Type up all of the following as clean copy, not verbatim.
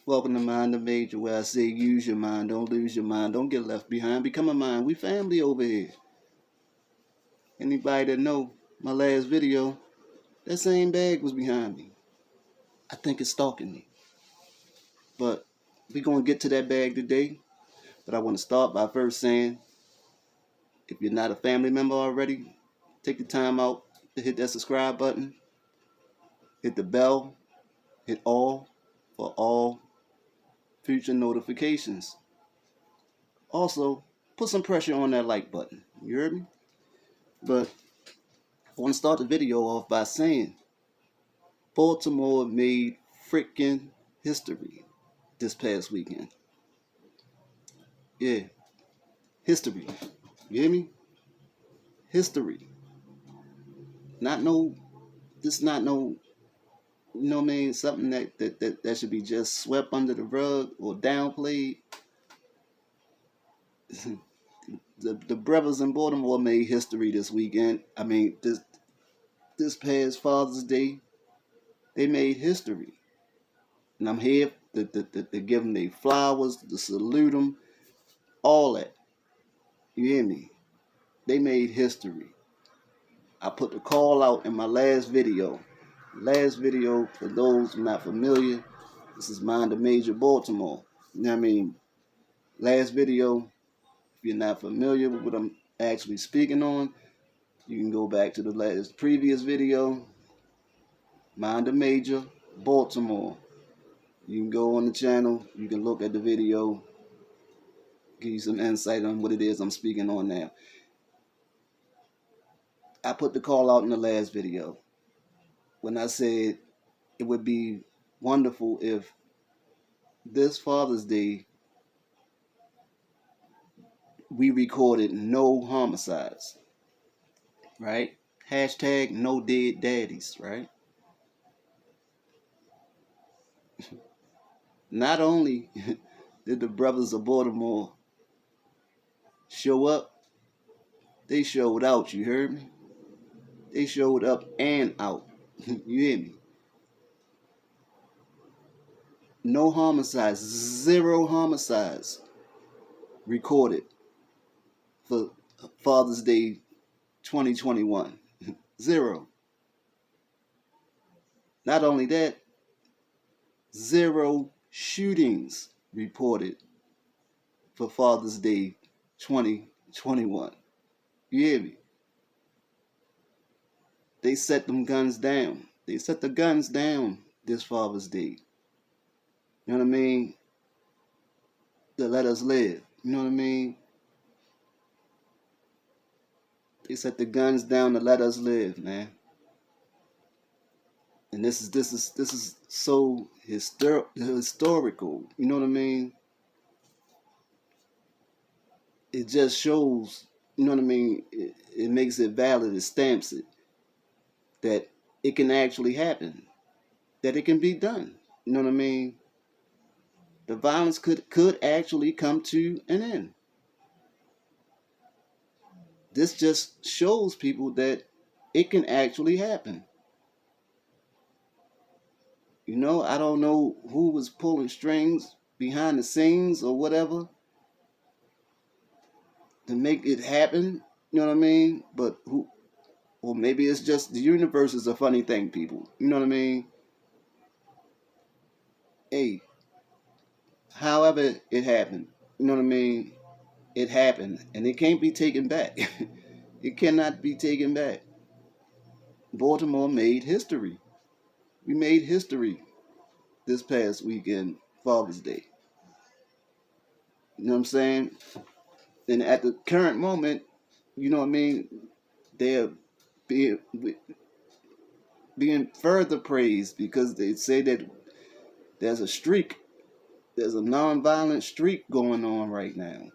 Welcome to Mind the Major, where I say use your mind, don't lose your mind, don't get left behind, become a mind. We family over here. Anybody that know my last video, that same bag was behind me. I think it's stalking me. But we're going to get to that bag today. But I want to start by first saying, if you're not a family member already, take the time out to hit that subscribe button, hit the bell, hit all for all future notifications. Also, put some pressure on that like button. You heard me? But I want to start the video off by saying Baltimore made freaking history this past weekend. Yeah, history. You hear me? History. Not no, this not no, you know what I mean? Something that should be just swept under the rug or downplayed. The brothers in Baltimore made history this weekend. I mean, this past Father's Day, they made history. And I'm here to give them their flowers, to salute them, all that. You hear me? They made history. I put the call out in my last video. Last video, for those who are not familiar, this is Mind the Major Baltimore. You know what I mean? Last video, if you're not familiar with what I'm actually speaking on, you can go back to the previous video, Mind the Major Baltimore. You can go on the channel, you can look at the video, give you some insight on what it is I'm speaking on now. I put the call out in the last video when I said it would be wonderful if this Father's Day we recorded no homicides, right? Hashtag no dead daddies, right? Not only did the brothers of Baltimore show up, they showed out, you heard me? They showed up and out. You hear me? No homicides, 0 homicides recorded for Father's Day 2021. 0. Not only that, 0 shootings reported for Father's Day 2021. You hear me? They set them guns down. They set the guns down this Father's Day. You know what I mean? To let us live. You know what I mean? They set the guns down to let us live, man. And this is so historical. You know what I mean? It just shows, you know what I mean? It makes it valid. It stamps it that it can actually happen, that it can be done. You know what I mean? The violence could actually come to an end. This just shows people that it can actually happen. You know, I don't know who was pulling strings behind the scenes or whatever to make it happen. You know what I mean? But who? Or maybe it's just the universe is a funny thing, people. You know what I mean? Hey, however it happened, you know what I mean? It happened, and it can't be taken back. It cannot be taken back. Baltimore made history. We made history this past weekend, Father's Day. You know what I'm saying? And at the current moment, you know what I mean? They're being further praised because they say that there's a streak. There's a nonviolent streak going on right now.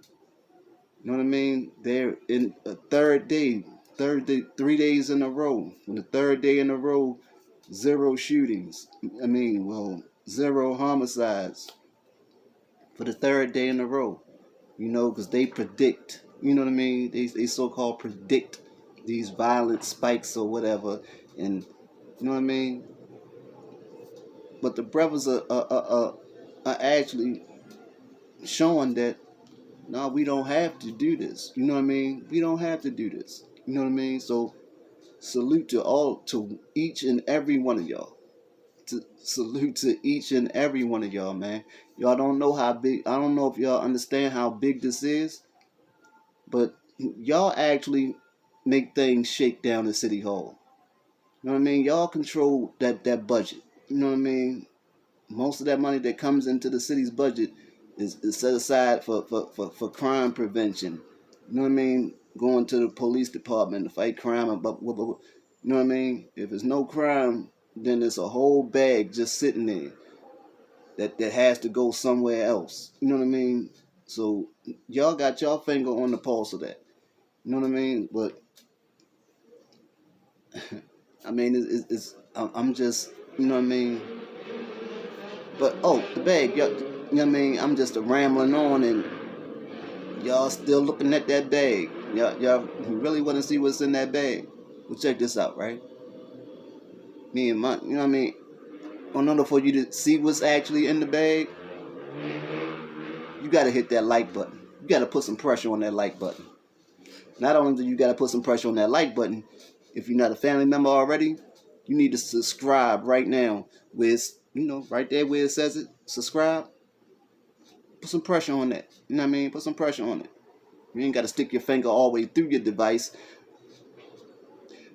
You know what I mean? They're in a third day, 3 days in a row. On the third day in a row, 0 shootings. 0 homicides for the third day in a row. You know, because they predict, you know what I mean? They so-called predict these violent spikes or whatever. And, you know what I mean? But the brothers are are actually showing that no, we don't have to do this. You know what I mean? We don't have to do this. You know what I mean? So salute to each and every one of y'all. Salute to each and every one of y'all, man. Y'all don't know how big. I don't know if y'all understand how big this is, but y'all actually make things shake down at City Hall. You know what I mean? Y'all control that budget. You know what I mean? Most of that money that comes into the city's budget is set aside for crime prevention. You know what I mean? Going to the police department to fight crime. You know what I mean? If there's no crime, then there's a whole bag just sitting there that has to go somewhere else. You know what I mean? So y'all got y'all finger on the pulse of that. You know what I mean? But I mean, I'm just, you know what I mean? But oh, the bag, y'all, you know what I mean? I'm just rambling on, and y'all still looking at that bag. Y'all really want to see what's in that bag? Well, check this out, right? Me and my, you know what I mean? In order for you to see what's actually in the bag, you gotta hit that like button. You gotta put some pressure on that like button. Not only do you gotta put some pressure on that like button, if you're not a family member already, you need to subscribe right now. Where it's, you know, right there where it says it, subscribe. Put some pressure on that. You know what I mean? Put some pressure on it. You ain't got to stick your finger all the way through your device,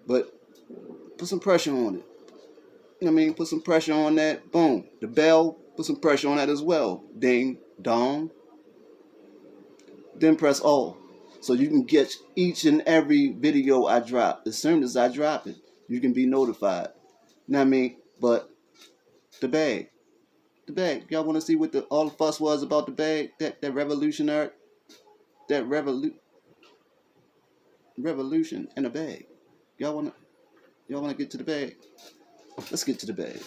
but put some pressure on it. You know what I mean? Put some pressure on that. Boom. The bell, put some pressure on that as well. Ding, dong. Then press all. So you can get each and every video I drop. As soon as I drop it, you can be notified. You know what I mean? But the bag. The bag. Y'all want to see what all the fuss was about the bag? That revolutionary, that revolution in a bag. Y'all wanna get to the bag? Let's get to the bag.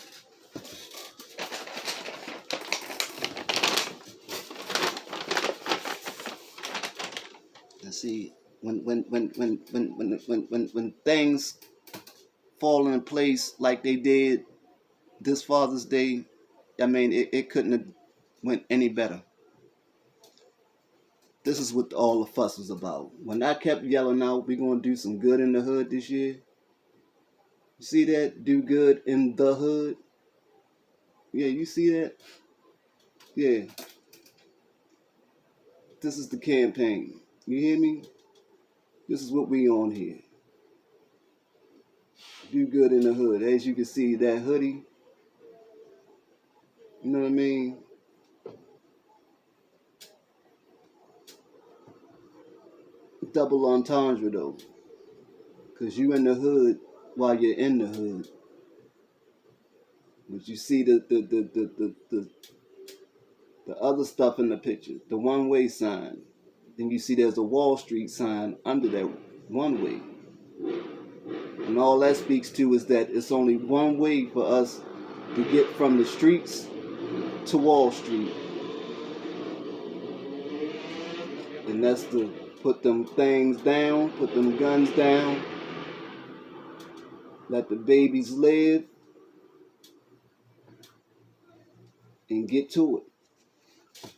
Let's see, when things fall in place like they did this Father's Day, I mean, it couldn't have went any better. This is what all the fuss was about. When I kept yelling out, we're gonna do some good in the hood this year. You see that? Do good in the hood. Yeah, you see that? Yeah. This is the campaign. You hear me? This is what we on here. Do good in the hood. As you can see, that hoodie, you know what I mean? Double entendre though. Cause you in the hood while you're in the hood. But you see the other stuff in the picture, the one-way sign. Then you see there's a Wall Street sign under that one way. And all that speaks to is that it's only one way for us to get from the streets to Wall Street. And that's to put them things down, put them guns down, let the babies live, and get to it.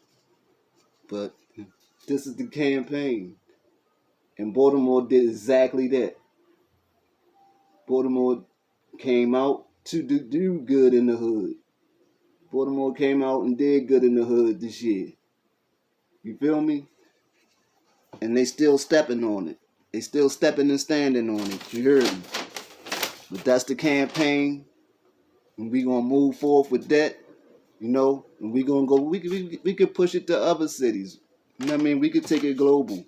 But this is the campaign. And Baltimore did exactly that. Baltimore came out to do good in the hood. Baltimore came out and did good in the hood this year. You feel me? And they still stepping on it. They still stepping and standing on it. You heard me? But that's the campaign. And we gonna move forth with that. You know? And we gonna go, we could push it to other cities. You know what I mean? We could take it global.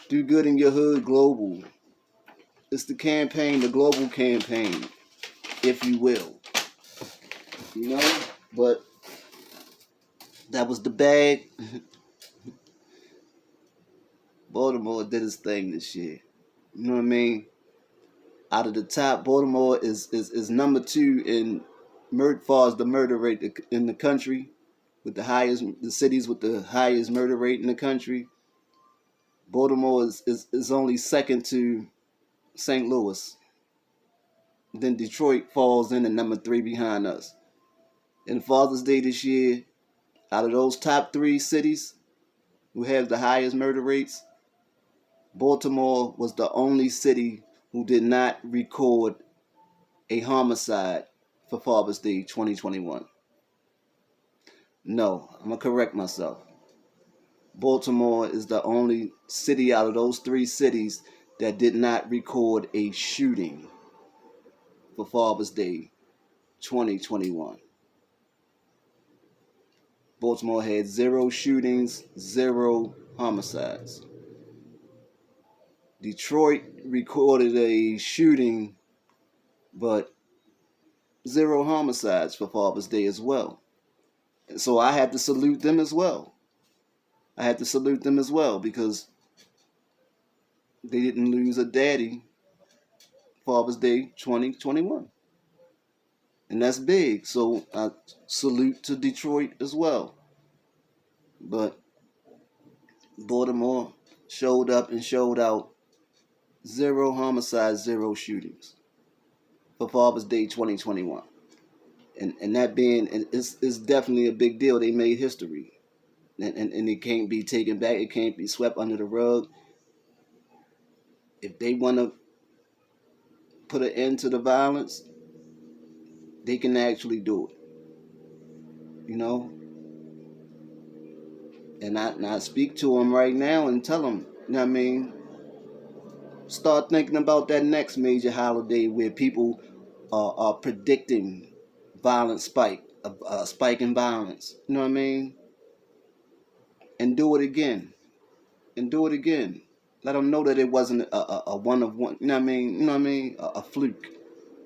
Do good in your hood global. It's the campaign, the global campaign, if you will. You know? But that was the bag. Baltimore did his thing this year. You know what I mean? Out of the top, Baltimore is number 2 in far as the murder rate in the country, with the cities with the highest murder rate in the country. Baltimore is only second to St. Louis. Then Detroit falls in at number 3 behind us. And Father's Day this year, Out of those top 3 cities who have the highest murder rates, Baltimore was the only city who did not record a homicide for Father's Day 2021. No, I'm going to correct myself. Baltimore is the only city out of those 3 cities that did not record a shooting for Father's Day 2021. Baltimore had 0 shootings, 0 homicides. Detroit recorded a shooting, but 0 homicides for Father's Day as well. So I had to salute them as well. Because they didn't lose a daddy Father's Day 2021. And that's big. So I salute to Detroit as well. But Baltimore showed up and showed out. 0 homicides, 0 shootings for Father's Day 2021. And that being, it's definitely a big deal. They made history. And it can't be taken back. It can't be swept under the rug. If they want to put an end to the violence, they can actually do it. You know? And I speak to them right now and tell them, you know what I mean? Start thinking about that next major holiday where people are predicting violent spike, a spike in violence. You know what I mean? And do it again. Let them know that it wasn't a one of one. You know what I mean? A fluke.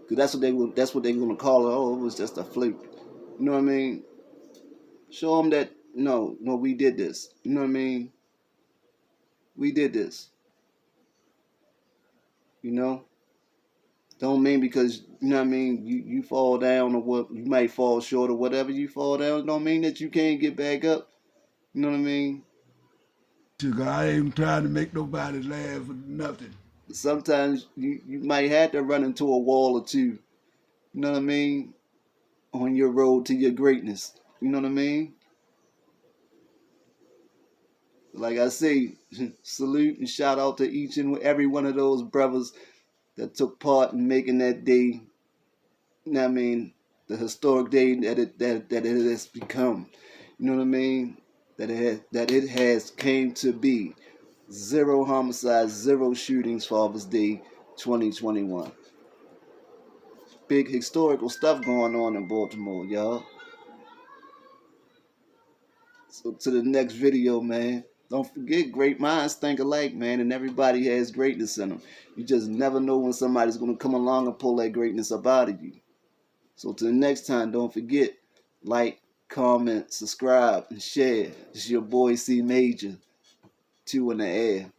Because that's what they're gonna call it. Oh, it was just a fluke. You know what I mean? Show them that no, we did this. You know what I mean? We did this. You know? Don't mean because, you know what I mean, you fall down or what, you might fall short or whatever, you fall down, don't mean that you can't get back up. You know what I mean? I ain't trying to make nobody laugh or nothing. Sometimes you might have to run into a wall or two, you know what I mean, on your road to your greatness. You know what I mean? Like I say, salute and shout out to each and every one of those brothers that took part in making that day, you know what I mean, the historic day that it has become. You know what I mean? That it has came to be. 0 homicides, 0 shootings, Father's Day 2021. Big historical stuff going on in Baltimore, y'all. So to the next video, man. Don't forget, great minds think alike, man, and everybody has greatness in them. You just never know when somebody's going to come along and pull that greatness up out of you. So to the next time, don't forget, like, comment, subscribe, and share. It's your boy C Major, 2 in the air.